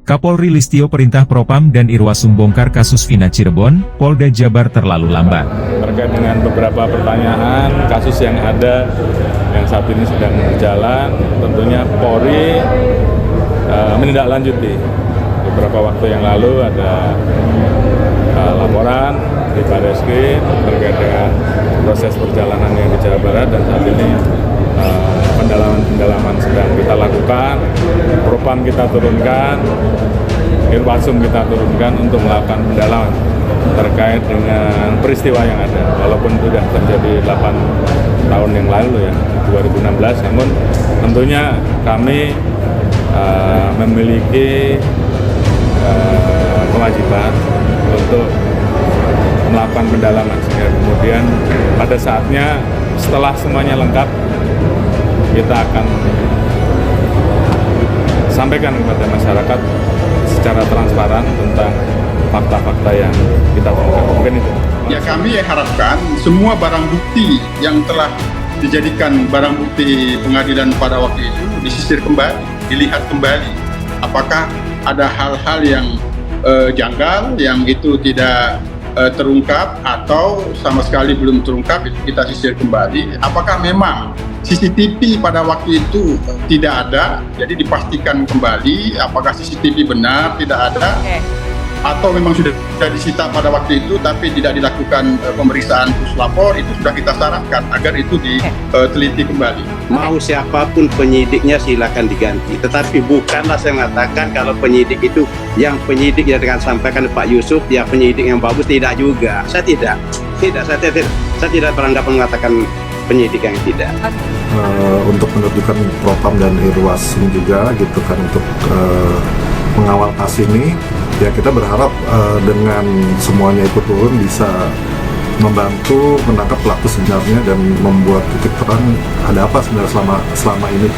Kapolri Listio perintah Propam dan Irwasum bongkar kasus Vina Cirebon, Polda Jabar terlalu lambat. Terkait dengan beberapa pertanyaan, kasus yang ada, yang saat ini sedang berjalan, tentunya Polri menindaklanjuti. Beberapa waktu yang lalu ada laporan di Barreskrim terkait dengan proses perjalanan yang di Jawa Barat, dan saat ini pendalaman sedang kita lakukan. Propam kita turunkan, Irwasum kita turunkan untuk melakukan pendalaman terkait dengan peristiwa yang ada. Walaupun itu sudah terjadi 8 tahun yang lalu ya, 2016, namun tentunya kami memiliki kewajiban untuk melakukan pendalaman, sehingga kemudian pada saatnya setelah semuanya lengkap, kita akan sampaikan kepada masyarakat secara transparan tentang fakta-fakta yang kita temukan. Mungkin itu. Ya, kami harapkan semua barang bukti yang telah dijadikan barang bukti pengadilan pada waktu itu disisir kembali, dilihat kembali. Apakah ada hal-hal yang janggal, yang itu tidak terungkap atau sama sekali belum terungkap, itu kita sisir kembali. Apakah memang CCTV pada waktu itu tidak ada, jadi dipastikan kembali apakah CCTV benar tidak ada, atau memang sudah disita pada waktu itu tapi tidak dilakukan pemeriksaan puslapor. Itu sudah kita sarankan agar itu diteliti kembali. Mau siapapun penyidiknya silakan diganti, tetapi bukanlah saya mengatakan kalau penyidik itu yang penyidik yang dengan sampaikan Pak Yusuf ya penyidik yang bagus, tidak juga. Saya tidak beranggapan mengatakan penyidik yang tidak. Untuk menunjukkan Propam dan Irwasum juga gitu kan untuk mengawal kasus ini, ya kita berharap dengan semuanya ikut turun bisa membantu menangkap pelaku sebenarnya dan membuat titik terang ada apa sebenarnya selama ini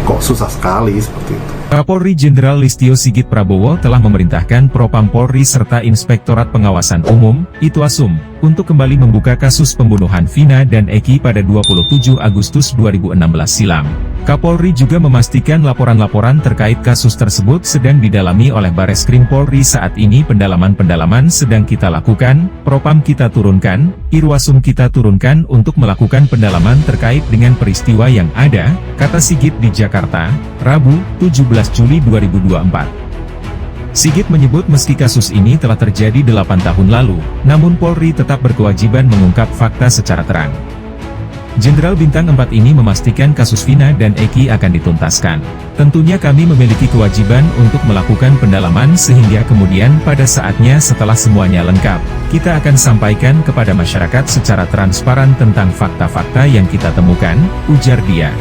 kok susah sekali seperti itu. Kapolri Jenderal Listio Sigit Prabowo telah memerintahkan Propam Polri serta Inspektorat Pengawasan Umum, Itwasum, untuk kembali membuka kasus pembunuhan Vina dan Eki pada 27 Agustus 2016 silam. Kapolri juga memastikan laporan-laporan terkait kasus tersebut sedang didalami oleh Barreskrim Polri. Saat ini pendalaman sedang kita lakukan, Propam kita turunkan, Irwasum kita turunkan untuk melakukan pendalaman terkait dengan peristiwa yang ada, kata Sigit di Jakarta, Rabu, 17 Juli 2024. Sigit menyebut meski kasus ini telah terjadi 8 tahun lalu, namun Polri tetap berkewajiban mengungkap fakta secara terang. Jenderal Bintang 4 ini memastikan kasus Vina dan Eki akan dituntaskan. Tentunya kami memiliki kewajiban untuk melakukan pendalaman sehingga kemudian pada saatnya setelah semuanya lengkap, kita akan sampaikan kepada masyarakat secara transparan tentang fakta-fakta yang kita temukan, ujar dia.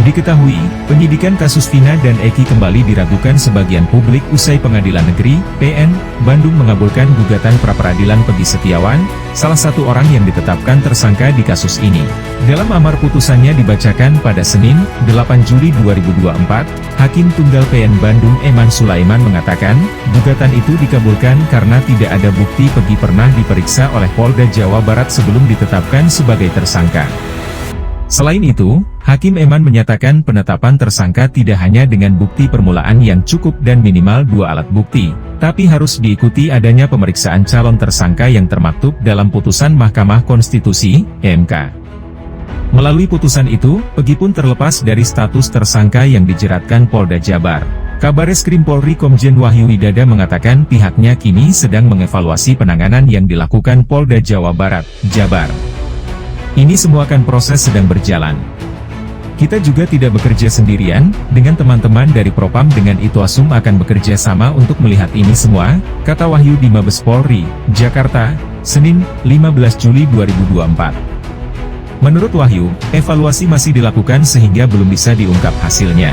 Diketahui, penyidikan kasus Vina dan Eki kembali diragukan sebagian publik usai Pengadilan Negeri, PN, Bandung mengabulkan gugatan pra-peradilan Peggy Setiawan, salah satu orang yang ditetapkan tersangka di kasus ini. Dalam amar putusannya dibacakan pada Senin, 8 Juli 2024, Hakim Tunggal PN Bandung Eman Sulaiman mengatakan, gugatan itu dikabulkan karena tidak ada bukti Peggy pernah diperiksa oleh Polda Jawa Barat sebelum ditetapkan sebagai tersangka. Selain itu, Hakim Eman menyatakan penetapan tersangka tidak hanya dengan bukti permulaan yang cukup dan minimal 2 alat bukti, tapi harus diikuti adanya pemeriksaan calon tersangka yang termaktub dalam putusan Mahkamah Konstitusi, MK. Melalui putusan itu, Peggy pun terlepas dari status tersangka yang dijeratkan Polda Jabar. Kabareskrim Polri Komjen Wahyu Widada mengatakan pihaknya kini sedang mengevaluasi penanganan yang dilakukan Polda Jawa Barat, Jabar. Ini semua kan proses sedang berjalan. Kita juga tidak bekerja sendirian, dengan teman-teman dari Propam dengan Itwasum akan bekerja sama untuk melihat ini semua, kata Wahyu di Mabes Polri, Jakarta, Senin, 15 Juli 2024. Menurut Wahyu, evaluasi masih dilakukan sehingga belum bisa diungkap hasilnya.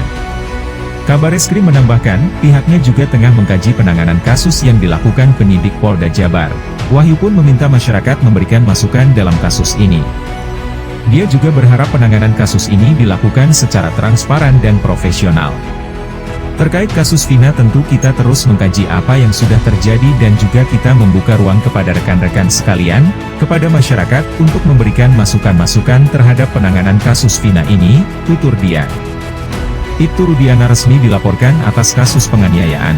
Kabareskrim menambahkan, pihaknya juga tengah mengkaji penanganan kasus yang dilakukan penyidik Polda Jabar. Wahyu pun meminta masyarakat memberikan masukan dalam kasus ini. Dia juga berharap penanganan kasus ini dilakukan secara transparan dan profesional. Terkait kasus Vina tentu kita terus mengkaji apa yang sudah terjadi dan juga kita membuka ruang kepada rekan-rekan sekalian, kepada masyarakat untuk memberikan masukan-masukan terhadap penanganan kasus Vina ini, tutur dia. Ibtu Rudiana resmi dilaporkan atas kasus penganiayaan.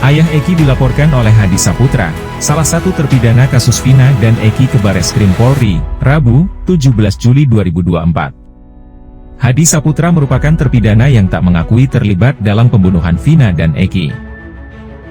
Ayah Eki dilaporkan oleh Hadi Saputra, salah satu terpidana kasus Vina dan Eki ke Bareskrim Polri, Rabu, 17 Juli 2024. Hadi Saputra merupakan terpidana yang tak mengakui terlibat dalam pembunuhan Vina dan Eki.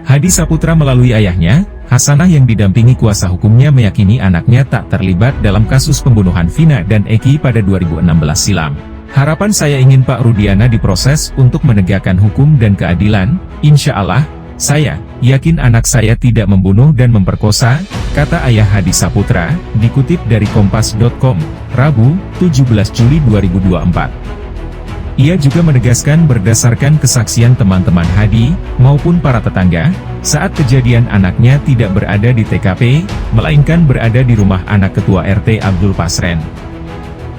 Hadi Saputra melalui ayahnya, Hasanah yang didampingi kuasa hukumnya meyakini anaknya tak terlibat dalam kasus pembunuhan Vina dan Eki pada 2016 silam. Harapan saya ingin Pak Rudiana diproses untuk menegakkan hukum dan keadilan, insya Allah. Saya yakin anak saya tidak membunuh dan memperkosa, kata ayah Hadi Saputra, dikutip dari Kompas.com, Rabu, 17 Juli 2024. Ia juga menegaskan berdasarkan kesaksian teman-teman Hadi, maupun para tetangga, saat kejadian anaknya tidak berada di TKP, melainkan berada di rumah anak Ketua RT Abdul Pasren.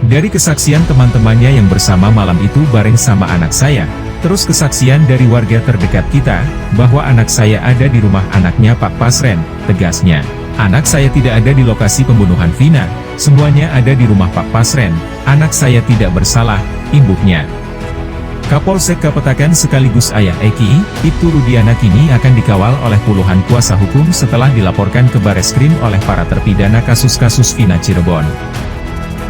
Dari kesaksian teman-temannya yang bersama malam itu bareng sama anak saya, terus kesaksian dari warga terdekat kita, bahwa anak saya ada di rumah anaknya Pak Pasren, tegasnya. Anak saya tidak ada di lokasi pembunuhan Vina, semuanya ada di rumah Pak Pasren, anak saya tidak bersalah, imbuhnya. Kapolsek Kapetakan sekaligus ayah Eki, Ibtu Rudiana kini akan dikawal oleh puluhan kuasa hukum setelah dilaporkan ke Bareskrim oleh para terpidana kasus-kasus Vina Cirebon.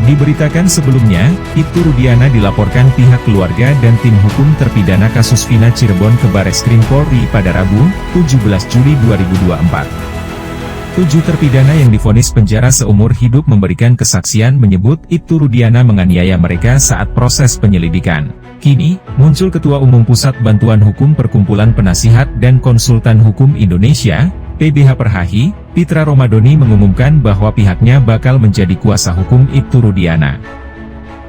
Diberitakan sebelumnya, Ibtu Rudiana dilaporkan pihak keluarga dan tim hukum terpidana kasus Vina Cirebon ke Bareskrim Polri pada Rabu, 17 Juli 2024. 7 terpidana yang divonis penjara seumur hidup memberikan kesaksian menyebut Ibtu Rudiana menganiaya mereka saat proses penyelidikan. Kini, muncul Ketua Umum Pusat Bantuan Hukum Perkumpulan Penasihat dan Konsultan Hukum Indonesia, PBH Perhahi, Pitra Romadoni mengumumkan bahwa pihaknya bakal menjadi kuasa hukum Ibtu Rudiana.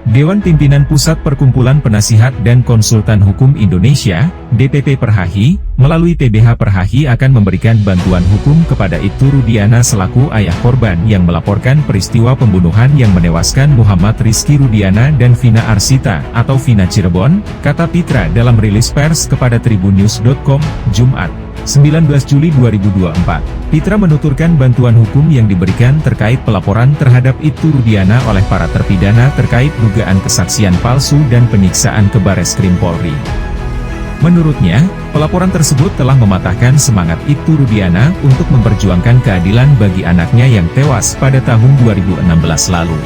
Dewan Pimpinan Pusat Perkumpulan Penasihat dan Konsultan Hukum Indonesia, DPP Perhahi, melalui PBH Perhahi akan memberikan bantuan hukum kepada Ibtu Rudiana selaku ayah korban yang melaporkan peristiwa pembunuhan yang menewaskan Muhammad Rizky Rudiana dan Vina Arsita atau Vina Cirebon, kata Pitra dalam rilis pers kepada tribunnews.com, Jumat, 19 Juli 2024. Pitra menuturkan bantuan hukum yang diberikan terkait pelaporan terhadap Ibtu Rudiana oleh para terpidana terkait dugaan kesaksian palsu dan penyiksaan ke Bareskrim Polri. Menurutnya, pelaporan tersebut telah mematahkan semangat Ibtu Rudiana untuk memperjuangkan keadilan bagi anaknya yang tewas pada tahun 2016 lalu.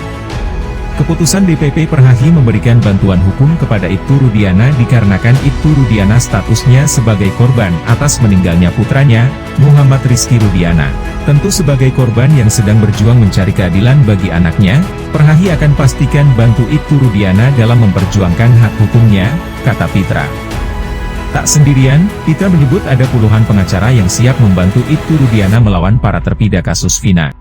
Keputusan DPP Perhahi memberikan bantuan hukum kepada Ibtu Rudiana dikarenakan Ibtu Rudiana statusnya sebagai korban atas meninggalnya putranya, Muhammad Rizky Rudiana. Tentu sebagai korban yang sedang berjuang mencari keadilan bagi anaknya, Perhahi akan pastikan bantu Ibtu Rudiana dalam memperjuangkan hak hukumnya, kata Pitra. Tak sendirian, Pitra menyebut ada puluhan pengacara yang siap membantu Ibtu Rudiana melawan para terpidana kasus Vina.